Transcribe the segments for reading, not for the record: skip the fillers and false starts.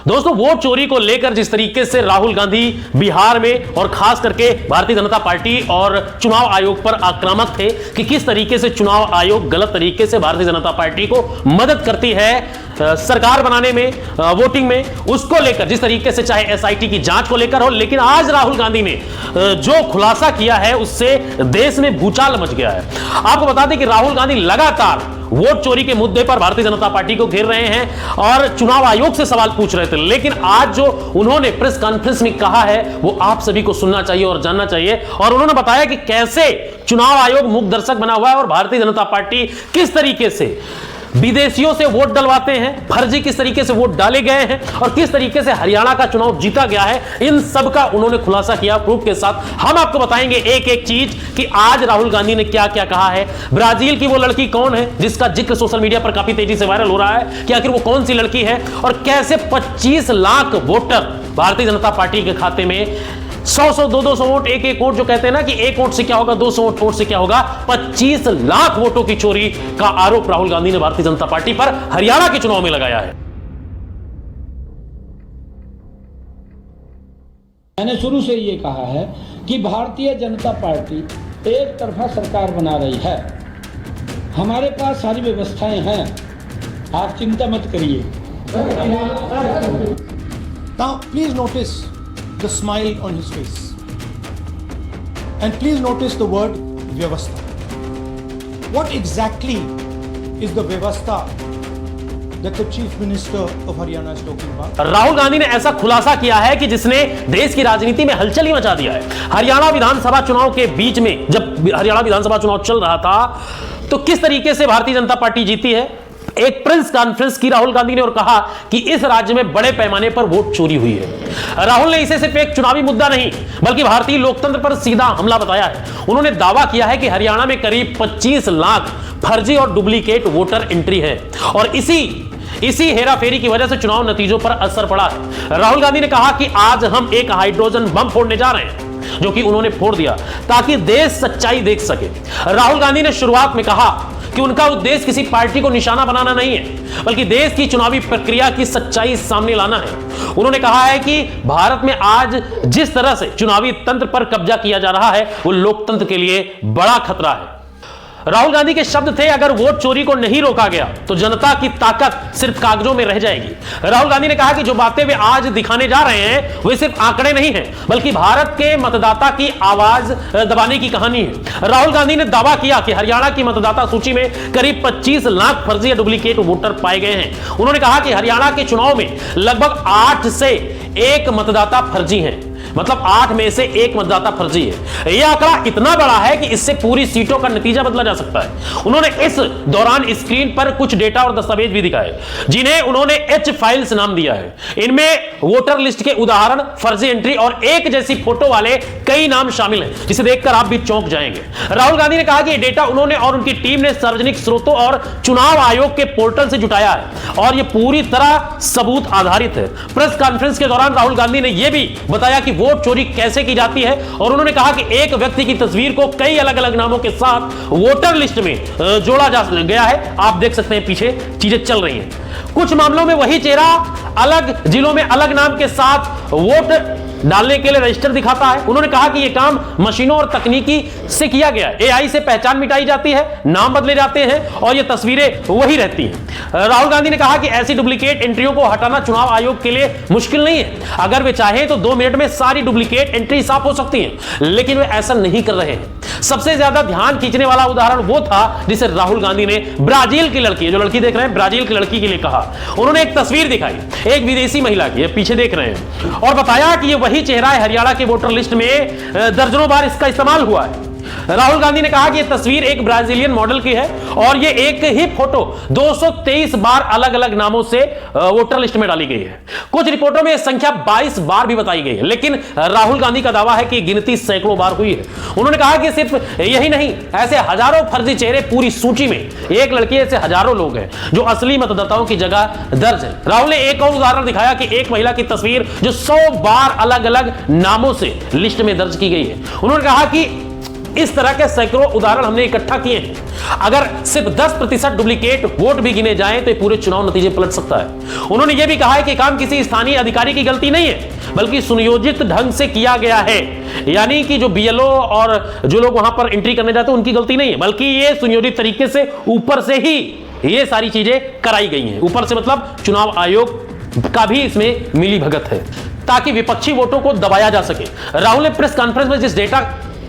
दोस्तों, वोट चोरी को लेकर जिस तरीके से राहुल गांधी बिहार में और खास करके भारतीय जनता पार्टी और चुनाव आयोग पर आक्रामक थे कि किस तरीके से चुनाव आयोग गलत तरीके से भारतीय जनता पार्टी को मदद करती है सरकार बनाने में, वोटिंग में, उसको लेकर जिस तरीके से चाहे एसआईटी की जांच को लेकर हो, लेकिन आज राहुल गांधी ने जो खुलासा किया है उससे देश में भूचाल मच गया है। आपको बता दें कि राहुल गांधी लगातार वोट चोरी के मुद्दे पर भारतीय जनता पार्टी को घेर रहे हैं और चुनाव आयोग से सवाल पूछ रहे थे, लेकिन आज जो उन्होंने प्रेस कॉन्फ्रेंस में कहा है वो आप सभी को सुनना चाहिए और जानना चाहिए। और उन्होंने बताया कि कैसे चुनाव आयोग मूक दर्शक बना हुआ है और भारतीय जनता पार्टी किस तरीके से विदेशियों से वोट डलवाते हैं, फर्जी किस तरीके से वोट डाले गए हैं और किस तरीके से हरियाणा का चुनाव जीता गया है। इन सब का उन्होंने खुलासा किया प्रूफ के साथ। हम आपको बताएंगे एक एक चीज कि आज राहुल गांधी ने क्या क्या कहा है। ब्राजील की वो लड़की कौन है जिसका जिक्र सोशल मीडिया पर काफी तेजी से वायरल हो रहा है कि आखिर वो कौन सी लड़की है और कैसे 25 लाख वोटर भारतीय जनता पार्टी के खाते में 100 200 वोट, एक वोट जो कहते हैं ना कि एक वोट से क्या होगा, 200 वोट से क्या होगा, 25 लाख वोटों की चोरी का आरोप राहुल गांधी ने भारतीय जनता पार्टी पर हरियाणा के चुनाव में लगाया है। मैंने शुरू से ये कहा है कि भारतीय जनता पार्टी एक तरफा सरकार बना रही है। हमारे पास सारी व्यवस्थाएं हैं, आप चिंता मत करिए। Now please notice the smile on his face and please notice the word vyavastha. What exactly is the vyavastha that the chief minister of Haryana is talking about? Rahul Gandhi ने ऐसा खुलासा किया है कि जिसने देश की राजनीति में हलचल ही मचा दिया है। हरियाणा विधानसभा चुनाव के बीच में जब हरियाणा विधानसभा चुनाव चल रहा था तो किस तरीके से भारतीय जनता पार्टी जीती है। एक प्रेस कॉन्फ्रेंस की राहुल गांधी ने और कहा कि इस राज्य में बड़े पैमाने पर वोट चोरी हुई है। राहुल ने इसे सिर्फ एक चुनावी मुद्दा नहीं बल्कि भारतीय लोकतंत्र पर सीधा हमला बताया है। उन्होंने दावा किया है कि हरियाणा में करीब 25 लाख फर्जी और डुप्लीकेट वोटर एंट्री है और इसी हेराफेरी की वजह से चुनाव नतीजों पर असर पड़ा है। राहुल गांधी ने कहा कि आज हम एक हाइड्रोजन बम फोड़ने जा रहे हैं, जो कि उन्होंने फोड़ दिया ताकि देश सच्चाई देख सके। राहुल गांधी ने शुरुआत में कहा कि उनका उद्देश्य किसी पार्टी को निशाना बनाना नहीं है बल्कि देश की चुनावी प्रक्रिया की सच्चाई सामने लाना है। उन्होंने कहा है कि भारत में आज जिस तरह से चुनावी तंत्र पर कब्जा किया जा रहा है वो लोकतंत्र के लिए बड़ा खतरा है। राहुल गांधी के शब्द थे, अगर वोट चोरी को नहीं रोका गया तो जनता की ताकत सिर्फ कागजों में रह जाएगी। राहुल गांधी ने कहा कि जो बातें वे आज दिखाने जा रहे हैं वे सिर्फ आंकड़े नहीं हैं बल्कि भारत के मतदाता की आवाज दबाने की कहानी है। राहुल गांधी ने दावा किया कि हरियाणा की मतदाता सूची में करीब 25 लाख फर्जी या डुप्लीकेट वोटर पाए गए हैं। उन्होंने कहा कि हरियाणा के चुनाव में लगभग 8 से 1 मतदाता फर्जी हैं, मतलब 8 में से 1 मतदाता फर्जी है। यह आंकड़ा इतना बड़ा है कि इससे पूरी सीटों का नतीजा बदला जा सकता है। उन्होंने इस दौरान स्क्रीन पर कुछ डेटा और दस्तावेज भी दिखाए जिन्हें उन्होंने एच फाइल्स नाम दिया है। इनमें वोटर लिस्ट के उदाहरण, फर्जी एंट्री और एक जैसी फोटो वाले कई नाम शामिल हैं जिसे देखकर आप भी चौंक जाएंगे। राहुल गांधी ने कहा कि यह डेटा उन्होंने और उनकी टीम ने सार्वजनिक स्रोतों और चुनाव आयोग के पोर्टल से जुटाया है और यह पूरी तरह सबूत आधारित है। प्रेस कॉन्फ्रेंस के दौरान राहुल गांधी ने यह भी बताया कि वोट चोरी कैसे की जाती है और उन्होंने कहा कि एक व्यक्ति की तस्वीर को कई अलग अलग नामों के साथ वोटर लिस्ट में जोड़ा जा गया है। आप देख सकते हैं पीछे चीजें चल रही हैं। कुछ मामलों में वही चेहरा अलग जिलों में अलग नाम के साथ वोट डालने के लिए रजिस्टर दिखाता है। उन्होंने कहा कि यह काम मशीनों और तकनीकी से किया गया है। एआई से पहचान मिटाई जाती है, नाम बदले जाते हैं और ये तस्वीरें वही रहती हैं। राहुल गांधी ने कहा कि ऐसी डुप्लीकेट एंट्रियों को हटाना चुनाव आयोग के लिए मुश्किल नहीं है। अगर वे चाहें तो 2 मिनट में सारी डुप्लीकेट एंट्री साफ हो सकती हैं, लेकिन वे ऐसा नहीं कर रहे हैं। सबसे ज्यादा ध्यान खींचने वाला उदाहरण वो था जिसे राहुल गांधी ने ब्राजील की लड़की, जो लड़की देख रहे हैं, ब्राजील की लड़की के लिए कहा। उन्होंने एक तस्वीर दिखाई एक विदेशी महिला की, पीछे देख रहे हैं, और बताया कि ये वही चेहरा है हरियाणा के वोटर लिस्ट में दर्जनों बार इसका इस्तेमाल हुआ है। राहुल गांधी ने कहा कि यह तस्वीर एक ब्राजीलियन मॉडल की है और यह एक ही फोटो 223 बार अलग अलग नामों से वोटर लिस्ट में डाली गई है। कुछ रिपोर्टों में यह संख्या 22 बार भी बताई गई है, लेकिन राहुल गांधी का दावा है कि गिनती सैकड़ों बार हुई है। उन्होंने कहा कि सिर्फ यही नहीं, ऐसे हजारों फर्जी चेहरे पूरी सूची में, एक लड़की ऐसे हजारों लोग हैं जो असली मतदाताओं की जगह दर्ज है। राहुल ने एक और उदाहरण दिखाया कि एक महिला की तस्वीर जो 100 बार अलग अलग नामों से लिस्ट में दर्ज की गई है। उन्होंने कहा कि इस तरह के सैकड़ों उदाहरण हमने इकट्ठा किए हैं। अगर सिर्फ 10% डुप्लीकेट वोट भी गिने जाएं तो पूरे चुनाव नतीजे पलट सकता है। उन्होंने यह भी कहा है कि काम किसी स्थानीय अधिकारी की गलती नहीं है, बल्कि सुनियोजित ढंग से किया गया है। यानी कि जो बीएलओ और जो लोग वहां पर एंट्री करने जाते हैं उनकी गलती नहीं है, बल्कि ये सुनियोजित तरीके से ऊपर से ही ये सारी चीजें कराई गई हैं। ऊपर से मतलब चुनाव आयोग का भी इसमें मिली भगत है ताकि विपक्षी वोटों को दबाया जा सके। राहुल ने प्रेस कॉन्फ्रेंस में जिस डेटा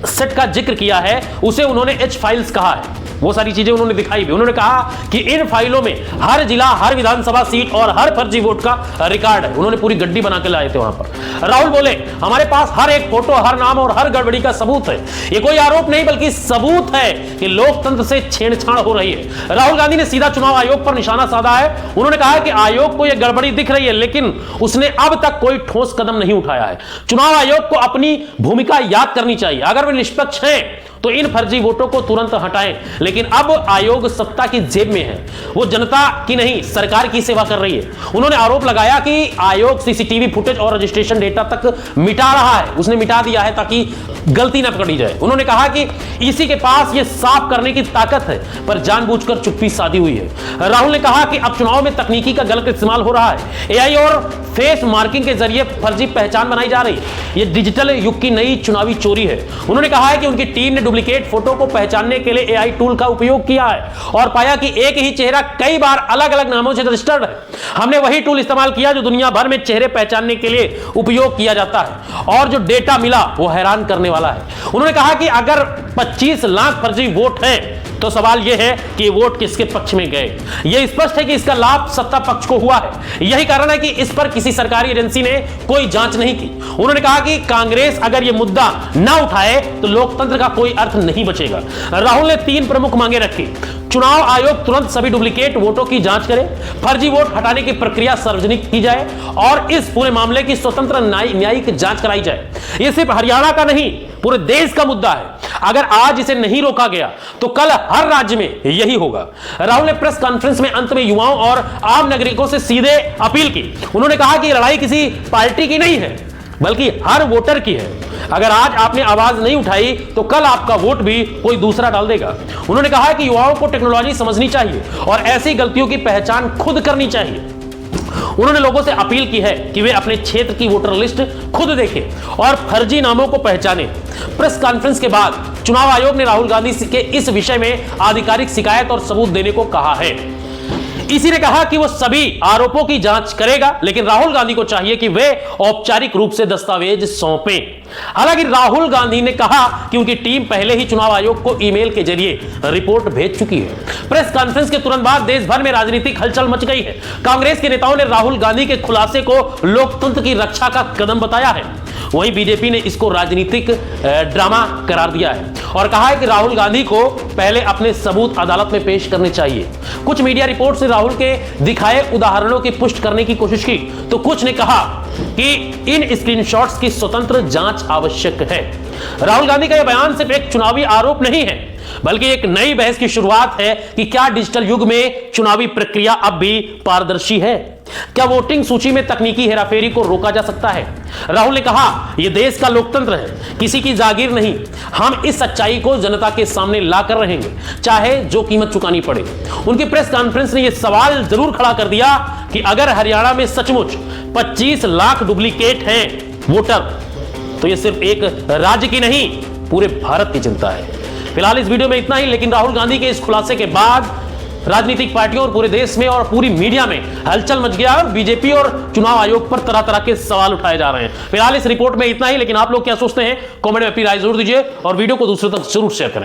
सेट का जिक्र किया है उसे उन्होंने एच फाइल्स कहा है। वो सारी चीजें उन्होंने दिखाई भी। उन्होंने कहा कि इन फाइलों में हर जिला, हर विधानसभा सीट और हर फर्जी वोट का रिकॉर्ड है। उन्होंने पूरी गड्डी बना के लाए थे वहां पर। राहुल बोले, हमारे पास हर एक फोटो, हर नाम और हर गड़बड़ी का सबूत है। ये कोई आरोप नहीं बल्कि सबूत है कि लोकतंत्र से छेड़छाड़ हो रही है। राहुल गांधी ने सीधा चुनाव आयोग पर निशाना साधा है। उन्होंने कहा कि आयोग को यह गड़बड़ी दिख रही है, लेकिन उसने अब तक कोई ठोस कदम नहीं उठाया है। चुनाव आयोग को अपनी भूमिका याद करनी चाहिए। अगर वे निष्पक्ष हैं तो इन फर्जी वोटों को तुरंत हटाएं, लेकिन अब आयोग सत्ता की जेब में है। वो जनता की नहीं, सरकार की सेवा कर रही है। उन्होंने आरोप लगाया कि आयोग सीसीटीवी फुटेज और रजिस्ट्रेशन डेटा तक मिटा रहा है। उसने मिटा दिया है ताकि गलती न पकड़ी जाए। उन्होंने कहा कि इसी के पास ये साफ करने की ताकत है, पर जानबूझकर चुप्पी साधी हुई है। राहुल ने कहा कि अब चुनाव में तकनीकी का गलत इस्तेमाल हो रहा है। एआई और फेस मार्किंग के जरिए फर्जी पहचान बनाई जा रही है। यह डिजिटल युग की नई चुनावी चोरी है। उन्होंने कहा है कि उनकी टीम ने डुप्लीकेट फोटो को पहचानने के लिए एआई टूल का उपयोग किया है और पाया कि एक ही चेहरा कई बार अलग अलग नामों से रजिस्टर्ड है। हमने वही टूल इस्तेमाल किया जो दुनिया भर में चेहरे पहचानने के लिए उपयोग किया जाता है, और जो डेटा मिला वो हैरान करने वाला है। उन्होंने कहा कि अगर 25 लाख फर्जी वोट हैं तो सवाल यह है कि वोट किसके पक्ष में गए। यह स्पष्ट है कि इसका लाभ सत्ता पक्ष को हुआ है। यही कारण है कि इस पर किसी सरकारी एजेंसी ने कोई जांच नहीं की। उन्होंने कहा कि कांग्रेस अगर यह मुद्दा ना उठाए तो लोकतंत्र का कोई अर्थ नहीं बचेगा। राहुल ने 3 प्रमुख मांगे रखी। चुनाव आयोग तुरंत सभी डुप्लीकेट वोटों की जांच करे, फर्जी वोट हटाने की प्रक्रिया सार्वजनिक की जाए और इस पूरे मामले की स्वतंत्र न्यायिक जांच कराई जाए। यह सिर्फ हरियाणा का नहीं, पूरे देश का मुद्दा है। अगर आज इसे नहीं रोका गया तो कल हर राज्य में यही होगा। राहुल ने प्रेस कॉन्फ्रेंस में अंत में युवाओं और आम नागरिकों से सीधे अपील की। उन्होंने कहा कि लड़ाई किसी पार्टी की नहीं है, बल्कि हर वोटर की है। अगर आज आपने आवाज नहीं उठाई तो कल आपका वोट भी कोई दूसरा डाल देगा। उन्होंने कहा कि युवाओं को टेक्नोलॉजी समझनी चाहिए और ऐसी गलतियों की पहचान खुद करनी चाहिए। उन्होंने लोगों से अपील की है कि वे अपने क्षेत्र की वोटर लिस्ट खुद देखें और फर्जी नामों को पहचानें। प्रेस कॉन्फ्रेंस के बाद चुनाव आयोग ने राहुल गांधी के इस विषय में आधिकारिक शिकायत और सबूत देने को कहा है। इसी ने कहा कि वो सभी आरोपों की जांच करेगा, लेकिन राहुल गांधी को चाहिए कि वे औपचारिक रूप से दस्तावेज सौंपें। हालांकि राहुल गांधी ने कहा कि उनकी टीम पहले ही चुनाव आयोग को ईमेल के जरिए रिपोर्ट भेज चुकी है। प्रेस कॉन्फ्रेंस के तुरंत बाद देश भर में राजनीतिक हलचल मच गई है। कांग्रेस के नेताओं ने राहुल गांधी के खुलासे को लोकतंत्र की रक्षा का कदम बताया है। वहीं बीजेपी ने इसको राजनीतिक ड्रामा करार दिया है और कहा है कि राहुल गांधी को पहले अपने सबूत अदालत में पेश करने चाहिए। कुछ मीडिया रिपोर्ट से राहुल के दिखाए उदाहरणों की पुष्टि करने की कोशिश की, तो कुछ ने कहा कि इन स्क्रीनशॉट्स की स्वतंत्र जांच आवश्यक है। राहुल गांधी का यह बयान सिर्फ एक चुनावी आरोप नहीं है, बल्कि एक नई बहस की शुरुआत है कि क्या डिजिटल युग में चुनावी प्रक्रिया अब भी पारदर्शी है। क्या वोटिंग सूची में तकनीकी हेराफेरी को रोका जा सकता है। राहुल ने कहा, यह देश का लोकतंत्र है, किसी की जागीर नहीं। हम इस सच्चाई को जनता के सामने लाकर रहेंगे, चाहे जो कीमत चुकानी पड़े। उनकी प्रेस कॉन्फ्रेंस ने यह सवाल जरूर खड़ा कर दिया कि अगर हरियाणा में सचमुच 25 लाख डुप्लीकेट हैं वोटर, तो यह सिर्फ एक राज्य की नहीं, पूरे भारत की चिंता है। फिलहाल इस वीडियो में इतना ही, लेकिन राहुल गांधी के इस खुलासे के बाद राजनीतिक पार्टियों और पूरे देश में और पूरी मीडिया में हलचल मच गया और बीजेपी और चुनाव आयोग पर तरह तरह के सवाल उठाए जा रहे हैं। फिलहाल इस रिपोर्ट में इतना ही, लेकिन आप लोग क्या सोचते हैं कमेंट में अपनी राय जरूर दीजिए और वीडियो को दूसरों तक जरूर शेयर करें।